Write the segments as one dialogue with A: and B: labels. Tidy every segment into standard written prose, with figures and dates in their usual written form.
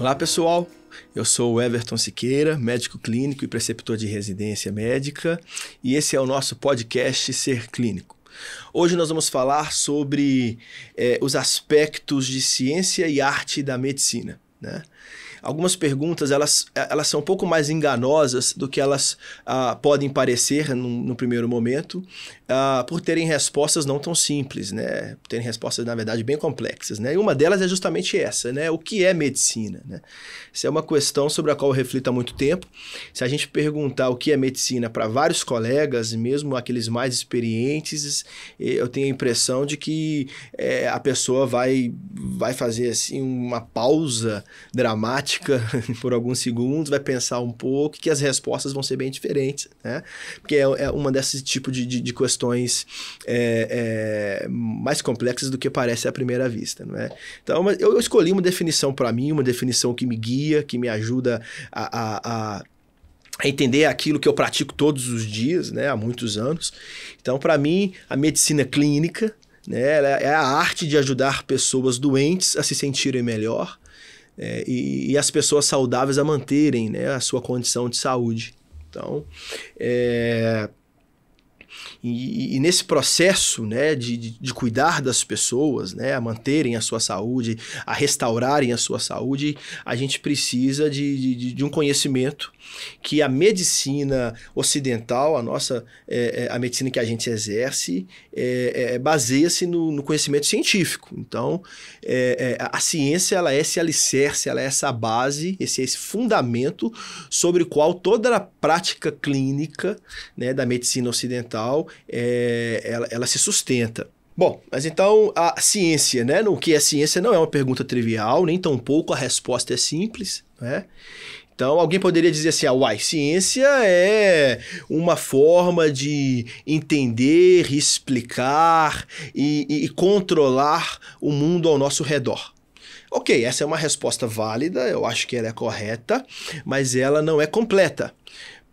A: Olá pessoal, eu sou o Everton Siqueira, médico clínico e preceptor de residência médica, e esse é o nosso podcast Ser Clínico. Hoje nós vamos falar sobre os aspectos de ciência e arte da medicina, né? Algumas perguntas elas são um pouco mais enganosas do que elas podem parecer no primeiro momento, por terem respostas não tão simples, né? Terem respostas, na verdade, bem complexas, né? E uma delas é justamente essa, né? O que é medicina, né? Essa é uma questão sobre a qual eu reflito há muito tempo. Se a gente perguntar o que é medicina para vários colegas, mesmo aqueles mais experientes, eu tenho a impressão de que a pessoa vai fazer assim, uma pausa dramática por alguns segundos, vai pensar um pouco, que as respostas vão ser bem diferentes, né? Porque é uma desses tipos de questões mais complexas do que parece à primeira vista, não é? Então, eu escolhi uma definição para mim, uma definição que me guia, que me ajuda a entender aquilo que eu pratico todos os dias, né, há muitos anos. Então, para mim, a medicina clínica, né, é a arte de ajudar pessoas doentes a se sentirem melhor, e as pessoas saudáveis a manterem, né, a sua condição de saúde. Então, E nesse processo, né, de cuidar das pessoas, né, a manterem a sua saúde, a restaurarem a sua saúde, a gente precisa de um conhecimento que a medicina ocidental, a medicina que a gente exerce, baseia-se no conhecimento científico. Então, a ciência ela é esse alicerce, ela é essa base, esse fundamento sobre o qual toda a prática clínica, né, da medicina ocidental ela se sustenta. Bom, mas então a ciência, né? O que é ciência não é uma pergunta trivial, nem tampouco a resposta é simples, né? Então alguém poderia dizer assim, ciência é uma forma de entender, explicar e controlar o mundo ao nosso redor. Ok, essa é uma resposta válida, eu acho que ela é correta, mas ela não é completa.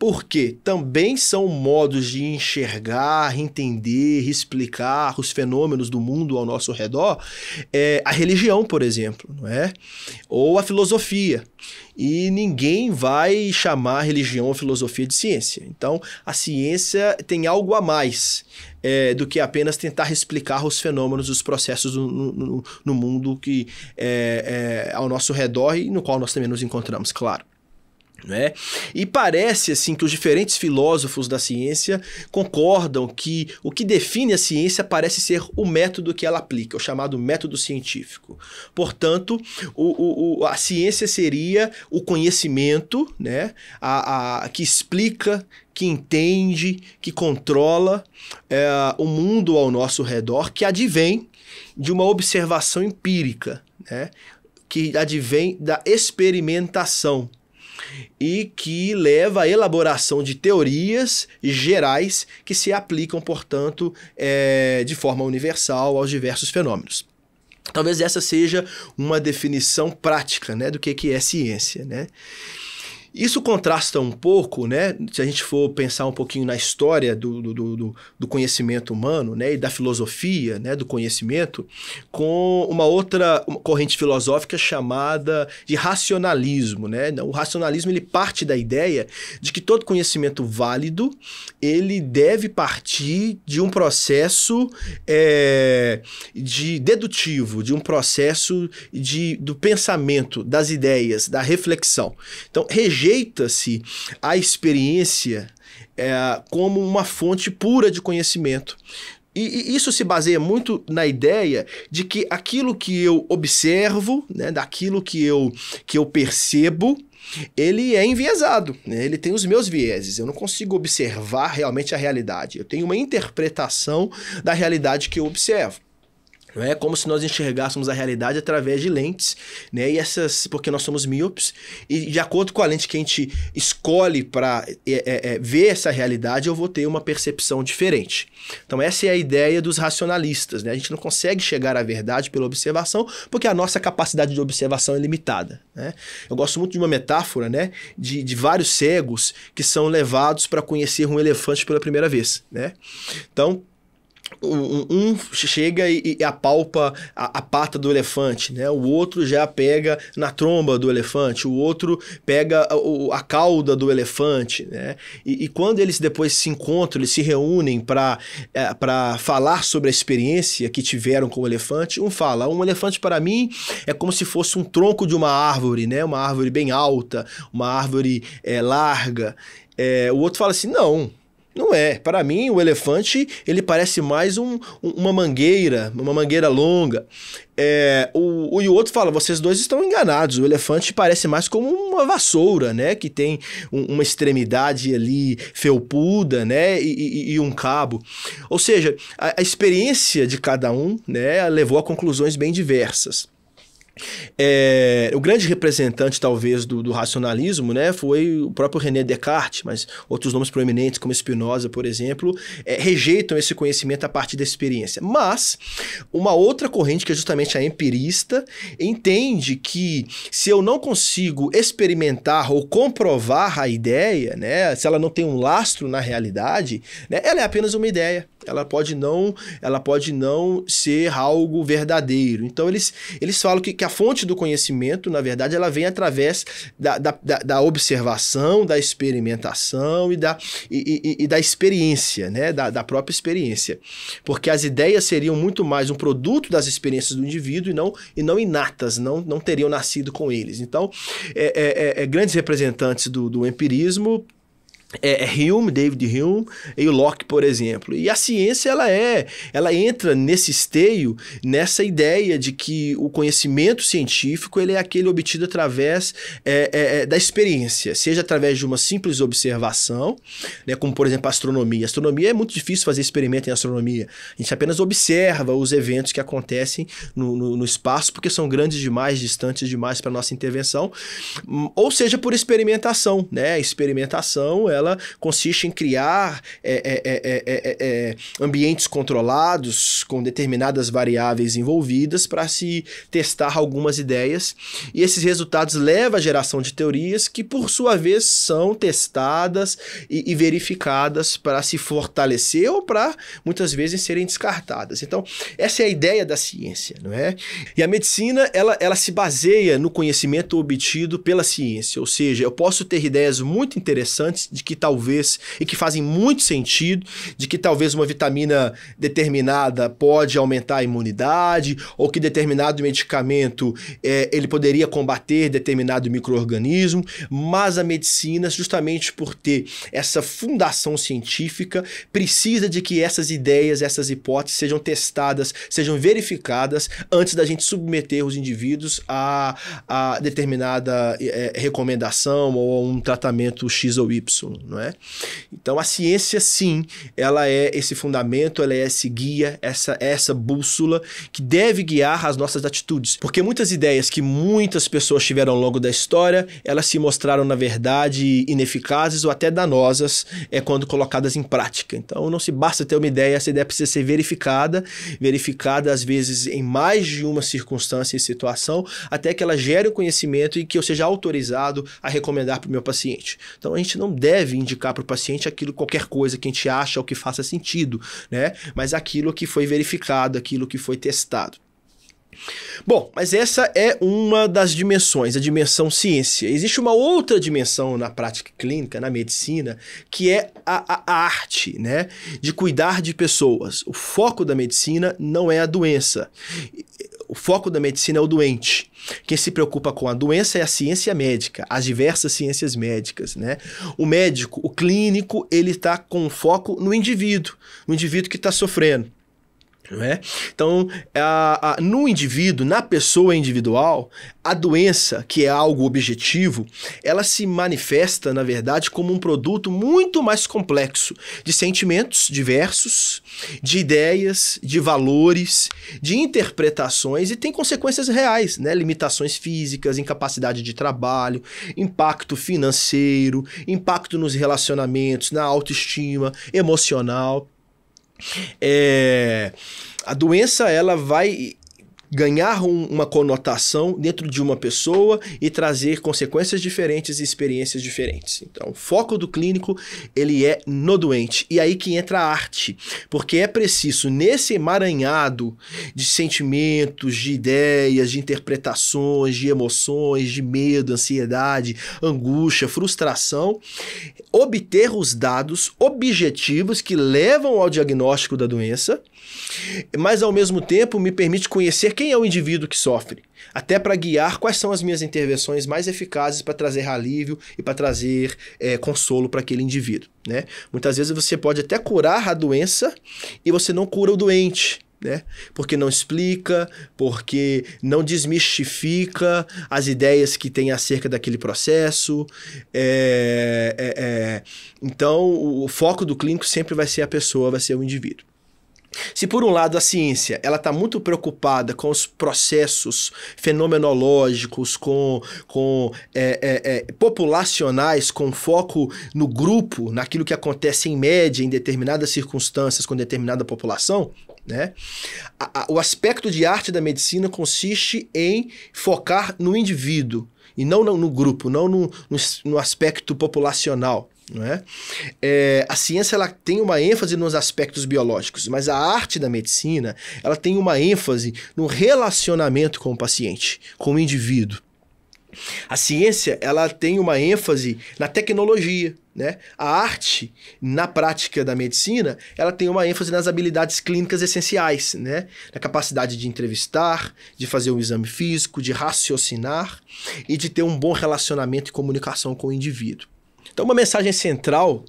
A: Porque também são modos de enxergar, entender, explicar os fenômenos do mundo ao nosso redor, a religião, por exemplo, não é? Ou a filosofia. E ninguém vai chamar a religião ou filosofia de ciência. Então, a ciência tem algo a mais do que apenas tentar explicar os fenômenos, os processos no mundo que ao nosso redor e no qual nós também nos encontramos, claro. Né? E parece assim que os diferentes filósofos da ciência concordam que o que define a ciência parece ser o método que ela aplica, o chamado método científico. Portanto, a ciência seria o conhecimento, né? Que explica, que entende, que controla o mundo ao nosso redor, que advém de uma observação empírica, né? Que advém da experimentação, e que leva à elaboração de teorias gerais que se aplicam, portanto, de forma universal aos diversos fenômenos. Talvez essa seja uma definição prática, né, do que é ciência, né? Isso contrasta um pouco, né, se a gente for pensar um pouquinho na história do conhecimento humano, né, e da filosofia, né, do conhecimento, com uma outra corrente filosófica chamada de racionalismo, né? O racionalismo ele parte da ideia de que todo conhecimento válido ele deve partir de um processo dedutivo, de um processo do pensamento, das ideias, da reflexão. Então, rejeita-se a experiência como uma fonte pura de conhecimento. E isso se baseia muito na ideia de que aquilo que eu observo, né, daquilo que eu percebo, ele é enviesado, né? Ele tem os meus vieses. Eu não consigo observar realmente a realidade. Eu tenho uma interpretação da realidade que eu observo. Não é como se nós enxergássemos a realidade através de lentes, né? Porque nós somos míopes, e de acordo com a lente que a gente escolhe para ver essa realidade, eu vou ter uma percepção diferente. Então essa é a ideia dos racionalistas, né? A gente não consegue chegar à verdade pela observação, porque a nossa capacidade de observação é limitada, né? Eu gosto muito de uma metáfora, né? De vários cegos que são levados para conhecer um elefante pela primeira vez, né? Então, Um chega e apalpa a pata do elefante, né? O outro já pega na tromba do elefante, o outro pega a cauda do elefante, né? E quando eles depois se encontram, eles se reúnem para falar sobre a experiência que tiveram com o elefante, um fala: um elefante para mim é como se fosse um tronco de uma árvore, né? Uma árvore bem alta, uma árvore larga. O outro fala assim: não é. Para mim, o elefante, ele parece mais uma mangueira longa. E o outro fala: vocês dois estão enganados. O elefante parece mais como uma vassoura, né? Que tem uma extremidade ali felpuda, né? E um cabo. Ou seja, a experiência de cada um, né, levou a conclusões bem diversas. O grande representante, talvez, do racionalismo, né, foi o próprio René Descartes, mas outros nomes proeminentes, como Spinoza, por exemplo, rejeitam esse conhecimento a partir da experiência. Mas uma outra corrente, que é justamente a empirista, entende que se eu não consigo experimentar ou comprovar a ideia, né, se ela não tem um lastro na realidade, né, ela é apenas uma ideia. Ela pode não ser algo verdadeiro. Então eles falam que a fonte do conhecimento, na verdade, ela vem através da observação, da experimentação e da experiência, né? Da própria experiência. Porque as ideias seriam muito mais um produto das experiências do indivíduo e não inatas, não teriam nascido com eles. Então, grandes representantes do empirismo Hume, David Hume e o Locke, por exemplo. E a ciência, ela entra nesse esteio, nessa ideia de que o conhecimento científico ele é aquele obtido através da experiência, seja através de uma simples observação, né, como por exemplo a astronomia. A astronomia é muito difícil fazer experimento em astronomia. A gente apenas observa os eventos que acontecem no espaço, porque são grandes demais, distantes demais para nossa intervenção, ou seja, por experimentação, né? A experimentação, ela consiste em criar ambientes controlados com determinadas variáveis envolvidas para se testar algumas ideias, e esses resultados levam à geração de teorias que, por sua vez, são testadas e verificadas para se fortalecer ou para, muitas vezes, serem descartadas. Então, essa é a ideia da ciência, não é? E a medicina, ela se baseia no conhecimento obtido pela ciência, ou seja, eu posso ter ideias muito interessantes de que talvez, e que fazem muito sentido, de que talvez uma vitamina determinada pode aumentar a imunidade, ou que determinado medicamento ele poderia combater determinado micro-organismo, mas a medicina, justamente por ter essa fundação científica, precisa de que essas ideias, essas hipóteses sejam testadas, sejam verificadas antes da gente submeter os indivíduos a determinada recomendação ou a um tratamento X ou Y, não é? Então a ciência, sim, ela é esse fundamento, ela é esse guia, essa bússola que deve guiar as nossas atitudes. Porque muitas ideias que muitas pessoas tiveram ao longo da história, elas se mostraram, na verdade, ineficazes ou até danosas quando colocadas em prática. Então não se basta ter uma ideia, essa ideia precisa ser verificada às vezes em mais de uma circunstância e situação, até que ela gere o conhecimento e que eu seja autorizado a recomendar para o meu paciente. Então a gente não deve indicar para o paciente qualquer coisa que a gente acha ou que faça sentido, né? Mas aquilo que foi verificado, aquilo que foi testado. Bom, mas essa é uma das dimensões, a dimensão ciência. Existe uma outra dimensão na prática clínica, na medicina, que é a arte, né? De cuidar de pessoas. O foco da medicina não é a doença. O foco da medicina é o doente. Quem se preocupa com a doença é a ciência médica, as diversas ciências médicas, né? O médico, o clínico, ele está com foco no indivíduo que está sofrendo. Não é? Então, no indivíduo, na pessoa individual, a doença, que é algo objetivo, ela se manifesta, na verdade, como um produto muito mais complexo de sentimentos diversos, de ideias, de valores, de interpretações, e tem consequências reais, né? Limitações físicas, incapacidade de trabalho, impacto financeiro, impacto nos relacionamentos, na autoestima, emocional. A doença, ela vai ganhar uma conotação dentro de uma pessoa e trazer consequências diferentes e experiências diferentes. Então, o foco do clínico, ele é no doente. E aí que entra a arte, porque é preciso, nesse emaranhado de sentimentos, de ideias, de interpretações, de emoções, de medo, ansiedade, angústia, frustração, obter os dados objetivos que levam ao diagnóstico da doença, mas ao mesmo tempo me permite conhecer quem é o indivíduo que sofre, até para guiar quais são as minhas intervenções mais eficazes para trazer alívio e para trazer consolo para aquele indivíduo, né? Muitas vezes você pode até curar a doença e você não cura o doente, né? Porque não explica, porque não desmistifica as ideias que tem acerca daquele processo. Então, o foco do clínico sempre vai ser a pessoa, vai ser o indivíduo. Se por um lado a ciência ela está muito preocupada com os processos fenomenológicos, com populacionais, com foco no grupo, naquilo que acontece em média em determinadas circunstâncias com determinada população, né? O aspecto de arte da medicina consiste em focar no indivíduo e não no grupo, não no aspecto populacional. Não é? A ciência ela tem uma ênfase nos aspectos biológicos, mas a arte da medicina ela tem uma ênfase no relacionamento com o paciente, com o indivíduo. A ciência ela tem uma ênfase na tecnologia, né? A arte, na prática da medicina, ela tem uma ênfase nas habilidades clínicas essenciais, né? Na capacidade de entrevistar, de fazer um exame físico, de raciocinar e de ter um bom relacionamento e comunicação com o indivíduo. Então, uma mensagem central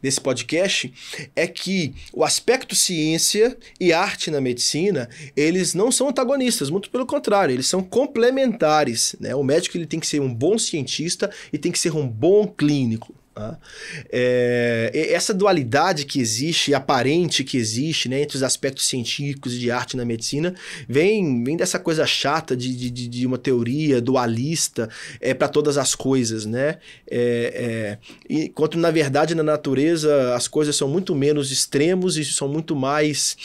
A: desse podcast é que o aspecto ciência e arte na medicina, eles não são antagonistas, muito pelo contrário, eles são complementares, né? O médico ele tem que ser um bom cientista e tem que ser um bom clínico. Essa dualidade que existe, aparente que existe, né, entre os aspectos científicos e de arte na medicina, vem dessa coisa chata de uma teoria dualista para todas as coisas, né? Enquanto na verdade na natureza as coisas são muito menos extremos e são muito mais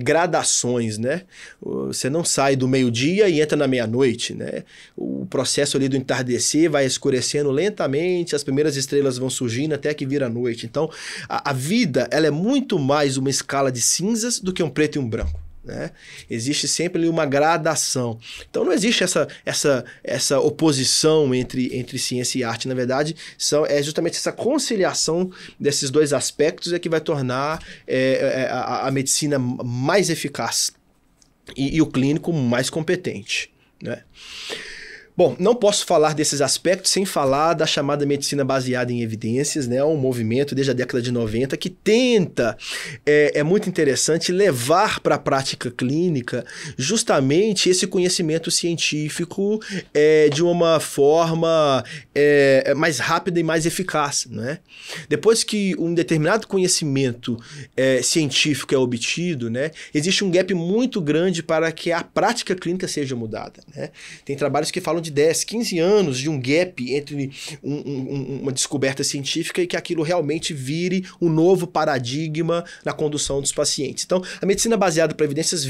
A: gradações, né? Você não sai do meio-dia e entra na meia-noite, né? O processo ali do entardecer vai escurecendo lentamente, as primeiras estrelas vão surgindo até que vira noite. Então, a vida ela é muito mais uma escala de cinzas do que um preto e um branco, né? Existe sempre ali uma gradação. Então, não existe essa oposição entre ciência e arte. Na verdade, é justamente essa conciliação desses dois aspectos que vai tornar a medicina mais eficaz e o clínico mais competente, né? Bom, não posso falar desses aspectos sem falar da chamada medicina baseada em evidências, né? Um movimento desde a década de 90 que tenta, é muito interessante, levar para a prática clínica justamente esse conhecimento científico de uma forma mais rápida e mais eficaz, né? Depois que um determinado conhecimento científico é obtido, né, existe um gap muito grande para que a prática clínica seja mudada, né? Tem trabalhos que falam de 10, 15 anos de um gap entre uma descoberta científica e que aquilo realmente vire um novo paradigma na condução dos pacientes. Então, a medicina baseada para evidências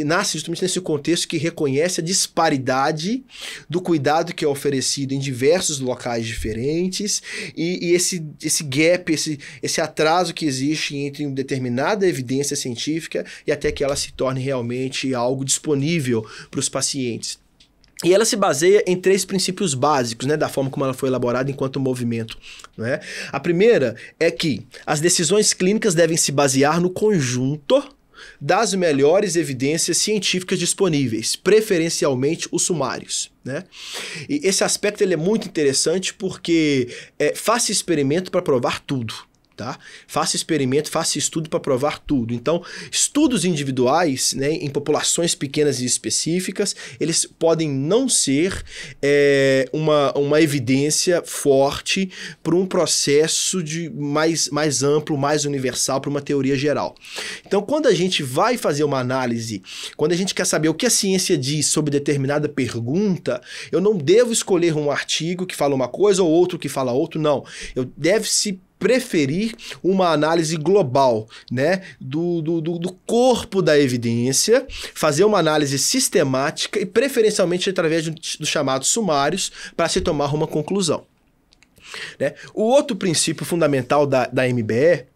A: nasce justamente nesse contexto que reconhece a disparidade do cuidado que é oferecido em diversos locais diferentes e esse gap, esse atraso que existe entre uma determinada evidência científica e até que ela se torne realmente algo disponível para os pacientes. E ela se baseia em 3 princípios básicos, né, da forma como ela foi elaborada enquanto movimento, né? A primeira é que as decisões clínicas devem se basear no conjunto das melhores evidências científicas disponíveis, preferencialmente os sumários, né? E esse aspecto ele é muito interessante porque faça experimento para provar tudo. Tá? Faça experimento, faça estudo para provar tudo. Então, estudos individuais, né, em populações pequenas e específicas, eles podem não ser uma evidência forte para um processo mais amplo, mais universal, para uma teoria geral. Então, quando a gente vai fazer uma análise, quando a gente quer saber o que a ciência diz sobre determinada pergunta, eu não devo escolher um artigo que fala uma coisa ou outro que fala outro, não. Eu deve-se preferir uma análise global, né, do corpo da evidência, fazer uma análise sistemática e preferencialmente através dos chamados sumários para se tomar uma conclusão. Né? O outro princípio fundamental da MBE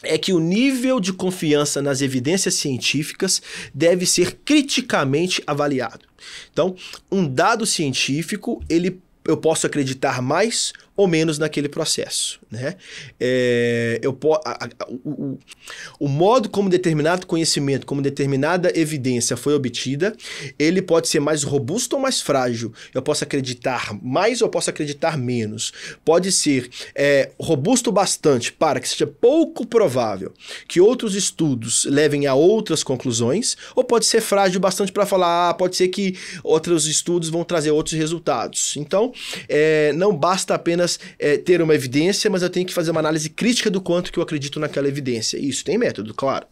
A: é que o nível de confiança nas evidências científicas deve ser criticamente avaliado. Então, um dado científico, eu posso acreditar mais ou menos naquele processo, né? O modo como determinado conhecimento, como determinada evidência foi obtida, ele pode ser mais robusto ou mais frágil. Eu posso acreditar mais ou posso acreditar menos. Pode ser robusto bastante para que seja pouco provável que outros estudos levem a outras conclusões, ou pode ser frágil bastante para falar, pode ser que outros estudos vão trazer outros resultados. Então, não basta apenas ter uma evidência, mas eu tenho que fazer uma análise crítica do quanto que eu acredito naquela evidência. Isso tem método, claro.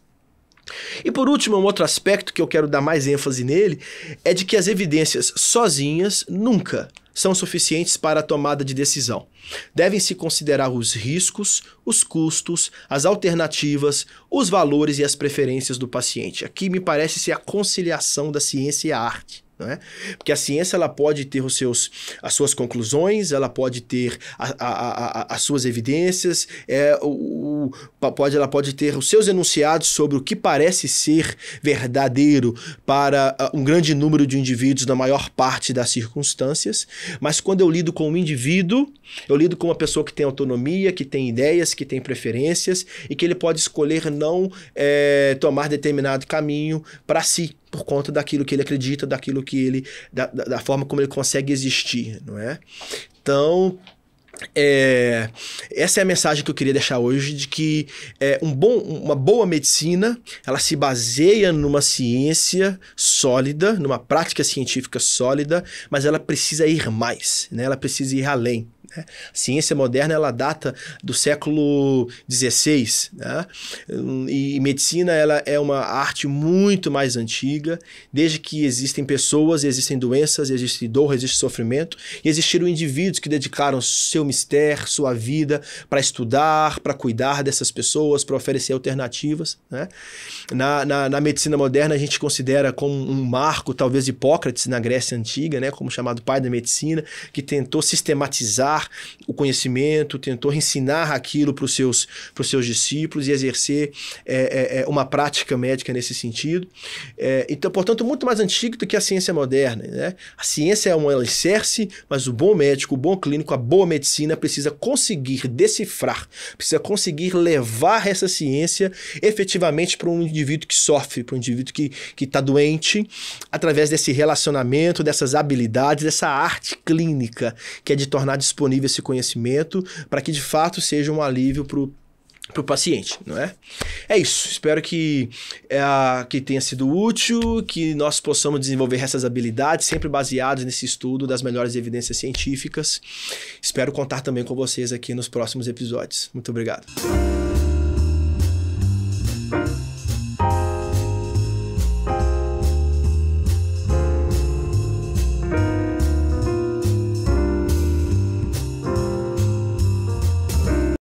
A: E por último, um outro aspecto que eu quero dar mais ênfase nele é de que as evidências sozinhas nunca são suficientes para a tomada de decisão. Devem-se considerar os riscos, os custos, as alternativas, os valores e as preferências do paciente. Aqui me parece ser a conciliação da ciência e a arte. Né? Porque a ciência ela pode ter as suas conclusões, ela pode ter as suas evidências, ela pode ter os seus enunciados sobre o que parece ser verdadeiro para um grande número de indivíduos na maior parte das circunstâncias, mas quando eu lido com um indivíduo, eu lido com uma pessoa que tem autonomia, que tem ideias, que tem preferências e que ele pode escolher não tomar determinado caminho para si, por conta daquilo que ele acredita, daquilo que ele, da forma como ele consegue existir, não é? Então, essa é a mensagem que eu queria deixar hoje, de que uma boa medicina, ela se baseia numa ciência sólida, numa prática científica sólida, mas ela precisa ir mais, né? Ela precisa ir além. A ciência moderna ela data do século XVI, né? E medicina ela é uma arte muito mais antiga, desde que existem pessoas, existem doenças, existe dor, existe sofrimento, e existiram indivíduos que dedicaram seu mistério, sua vida para estudar, para cuidar dessas pessoas, para oferecer alternativas, né? Na medicina moderna a gente considera como um marco, talvez Hipócrates na Grécia Antiga, né? Como chamado pai da medicina, que tentou sistematizar o conhecimento, tentou ensinar aquilo para os seus discípulos e exercer uma prática médica nesse sentido. Então, portanto, muito mais antigo do que a ciência moderna, né? A ciência é um alicerce, mas o bom médico, o bom clínico, a boa medicina precisa conseguir decifrar, precisa conseguir levar essa ciência efetivamente para um indivíduo que sofre, para um indivíduo que está doente, através desse relacionamento, dessas habilidades, dessa arte clínica, que é de tornar disponível esse conhecimento para que de fato seja um alívio para o paciente, não é? É isso, espero que tenha sido útil, que nós possamos desenvolver essas habilidades sempre baseadas nesse estudo das melhores evidências científicas. Espero contar também com vocês aqui nos próximos episódios. Muito obrigado.